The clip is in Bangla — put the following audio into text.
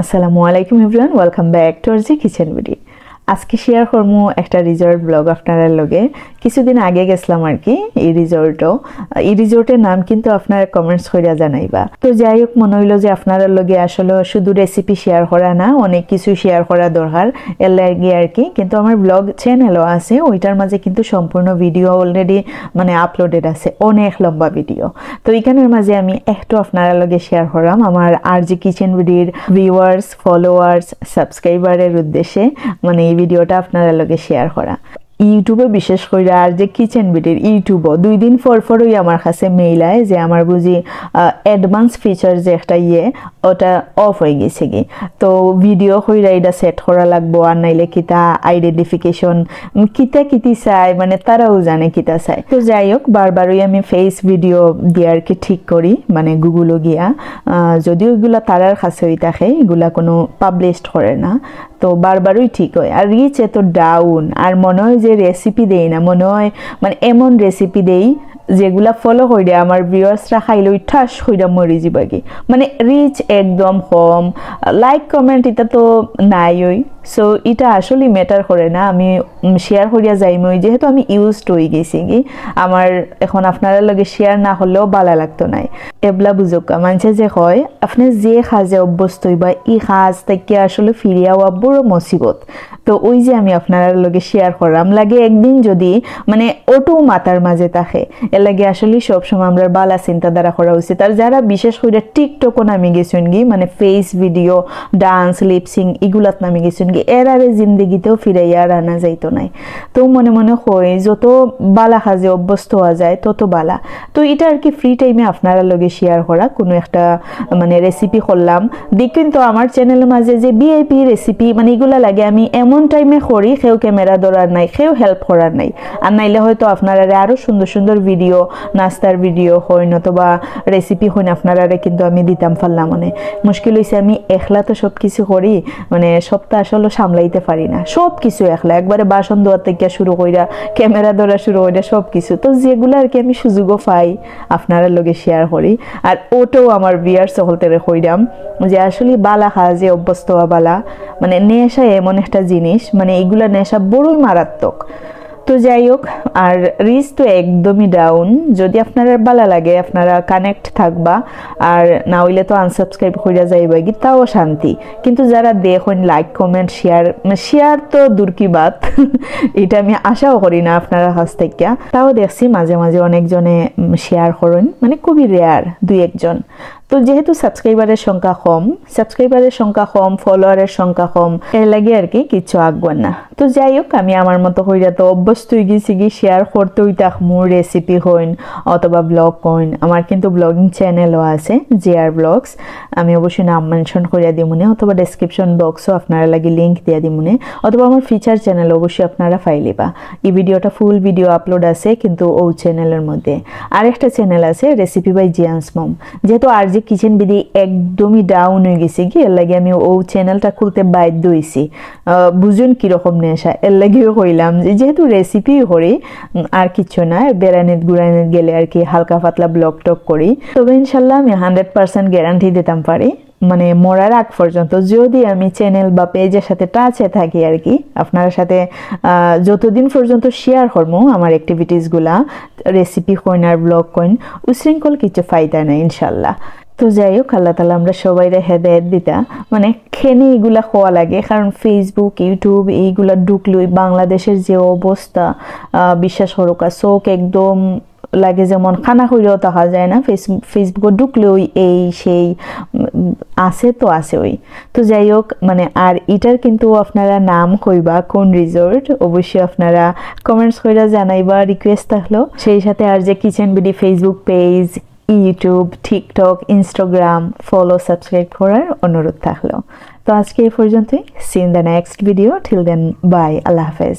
আসসালামু আলাইকুম everyone, welcome back to RG kitchen video. আজকে শেয়ার করবো একটা রিসোর্ট ব্লগ আপনারা লগে। কিছুদিন আগে গেছিলাম আর কি এই রিসোর্টের নাম কিন্তু আপনারা কমেন্টস কইরা জানাইবা। তো যাই হোক, মনে হইলো যে আপনারা লগে আসলে শুধু রেসিপি শেয়ার করা না, অনেক কিছু শেয়ার করা দরকার, এর লাগে আর কি। কিন্তু আমার ব্লগ চ্যানেলও আছে, ওইটার মাঝে কিন্তু সম্পূর্ণ ভিডিও অলরেডি মানে আপলোডেড আছে, অনেক লম্বা ভিডিও। তো এইখানের মাঝে আমি একটু আপনারা লগে শেয়ার করলাম আমার আরজি কিচেন ভিডিওর ভিউয়ার্স, ফলোয়ার্স, সাবস্ক্রাইবারের উদ্দেশ্যে, মানে এই ভিডিওটা আপনারা লগে শেয়ার করা। ইউটিউবে বিশেষ করে আর যে কিচেন ভিডিওর ইউটিউবও 2 দিন পরই আমার কাছে মেইল আয় যে আমার বুঝি অ্যাডভান্স ফিচার যে একটা ওটা অফ হয়ে গেছে কি, তো ভিডিও কইরা এটা সেট করা লাগবো, আর নাইলে কিতা আইডেন্টিফিকেশন কিতি চাই, মানে তারাও জানে কিতা চাই। তো যাই হোক, বারবারই আমি ফেস ভিডিও দিয়ে আর কি ঠিক করি, মানে গুগলও গিয়া, যদিও এগুলা তারার কাছে হয়ে থাকে, এগুলা কোনো পাবলিশড করে না, তো বারবারই ঠিক হয়। আর রিচ এত ডাউন, আর মনে হয় যে রেসিপি দেই না, মনে হয় মানে এমন রেসিপি দেই যেগুলা ফলো করে আমার ভিউয়ার্সরা খাইলে ঠাস হইরা মরি যাবে, মানে রিচ একদম কম, লাইক কমেন্ট এটা তো নাই ওই। সো এটা আসলে ম্যাটার করে না, আমি শেয়ার করিয়া যাইমই, যেহেতু আমি ইউজড হয়ে গেছি কি, আমার এখন আপনারা লগে শেয়ার না হলেও ভালো লাগতো নাই। এবলা বুঝকা মানুষে যে হয় আপনি যে সাজে অভ্যস্ত হইবা, ই সাজ থেকে আসলে ফিরিয়া হওয়া বড় মুসিবত। তো ওই যে আমি আপনারা লগে শেয়ার করলাম, লাগে একদিন যদি মানে ওটু মাথার মাঝে থাকে, এর লাগে আসলে সবসময় আমরা বালা চিন্তাধারা করা উচিত। আর যারা বিশেষ করে টিকটকও নামি গেছেন গি, মানে ফেস ভিডিও, ডান্স, লিপসিং এগুলাত নামি গেছেন গি, এর আরে জিন্দগিতেও ফিরাইয়া আর আনা যাইতো নাই। তো মনে মনে হয় যত বালা সাজে অভ্যস্ত হওয়া যায় তত বালা। তো এটা আর কি ফ্রি টাইমে আপনারা লগে শেয়ার করা কোনো একটা মানে রেসিপি করলাম। দেখুন তো আমার চ্যানেলের মাঝে যে ভিআইপি রেসিপি মানে এগুলা লাগে আমি এমন টাইমে করি, কেউ ক্যামেরা ধরার নাই, কেউ হেল্প করার নাই, আর নাইলে হয়তো আপনারা আরো সুন্দর সুন্দর ভিডিও, নাস্তার ভিডিও হই নতুবা রেসিপি হইন আপনারা কিন্তু আমি দিতাম পারলাম। মানে মুশকিল হয়েছে আমি একলা তো সব কিছু করি, মানে সবটা আসলে সামলাইতে পারি না, সব কিছু একলা, একবারে বাসন ধোয়া থেকে শুরু কইরা ক্যামেরা ধরা শুরু কইরা সব কিছু। তো যেগুলো আর কি আমি সুযোগও পাই আপনারা লগে শেয়ার করি। আর ওটাও আমার ভিউয়ার্স সকলতে কইরাম যে আসলে বালা কাজে অভ্যস্ত হওয়া বালা, মানে নেশা এমন একটা জিনিস, মানে এগুলা নেশা বড়ই মারাত্মক। তো যাই হোক, আর রিচ তো একদমই ডাউন। যদি আপনারা ভালো লাগে আপনারা কানেক্ট থাকবা, আর না হইলে তো আনসাবস্ক্রাইব কইরা যাইবা কি, তাও শান্তি। কিন্তু যারা দেখুন লাইক কমেন্ট শেয়ার তো দূর কি বাত এটা আমি আশাও করি না আপনারা কাছ থেকে। তাও দেখছি মাঝে মাঝে অনেকজনে শেয়ার করেন, মানে খুবই রেয়ার 2-1 জন। তো যেহেতু সাবস্ক্রাইবারের সংখ্যা কম, ফলোয়ারের সংখ্যা কম, এর লাগে আর কি কিছু আঁকবেন না। তো যাই হোক, আমি আমার মতো হইয়া তো অভ্যস্ত হয়ে গেছি কি শেয়ার করতে হইতে মোর রেসিপি হইন অথবা ব্লগ হইন। আমার কিন্তু ব্লগিং চ্যানেলও আছে, JR ব্লগস, আমি অবশ্যই নাম মেনশন করিয়া দিমুনে, অথবা ডেসক্রিপশন বক্সও আপনারা লাগে লিঙ্ক দিয়া দিমুনে, অথবা আমার ফিচার চ্যানেল অবশ্যই আপনারা ফাইলিবা। এই ভিডিওটা ফুল ভিডিও আপলোড আছে কিন্তু ও চ্যানেলের মধ্যে। আরেকটা চ্যানেল আছে রেসিপি বাই জিয়ান্স মম, যেহেতু আর যে কিচেন বিডি একদমই ডাউন হয়ে গেছে কি, এর লাগে আমি ও চ্যানেলটা খুলতে বাধ্য হইছি। বুঝুন কিরকম নেশা, এর লাগেও কইলাম যে যেহেতু রেসিপি করি আর কিছু না, বেড়ানিত গুড়ানিত গেলে আর কি হালকা পাতলা ব্লগ টক করি, তবে ইনশাল্লাহ আমি 100% গ্যারান্টি দিতাম পারি, মানে মরার আগ পর্যন্ত যদি আমি চ্যানেল বা পেজের সাথে টাচে থাকি আর কি, আপনার সাথে যতদিন পর্যন্ত শেয়ার করবো আমার অ্যাক্টিভিটিস গুলা, রেসিপি কইন আর ব্লগ কইন, উশৃঙ্খল কিছু ফায়দা নাই ইনশাল্লাহ। তো যাই হোক, আল্লাহ তালা আমরা সবাই হেদায়েত দিতা, মানে খেনে এগুলা খাওয়া লাগে, কারণ ফেসবুক, ইউটিউব এইগুলা ঢুকলই বাংলাদেশের যে অবস্থা, বিশ্বাস করুকা চোখ একদম লাগে যেমন খানা কইরেও দেখা যায় না, ফেসবুকে ঢুকলেও এই সেই আছে তো আছে ওই। তো যাই হোক, মানে আর এটার কিন্তু আপনারা নাম কইবা কোন রিসোর্ট, অবশ্যই আপনারা কমেন্টস কইরা জানাইবা, রিকোয়েস্ট থাকলো। সেই সাথে আর যে kitchen BD Facebook page, YouTube, TikTok, Instagram follow, subscribe করার অনুরোধ থাকলো। তো আজকে এই পর্যন্তই। See in the next video, till then bye, আল্লাহ হাফেজ।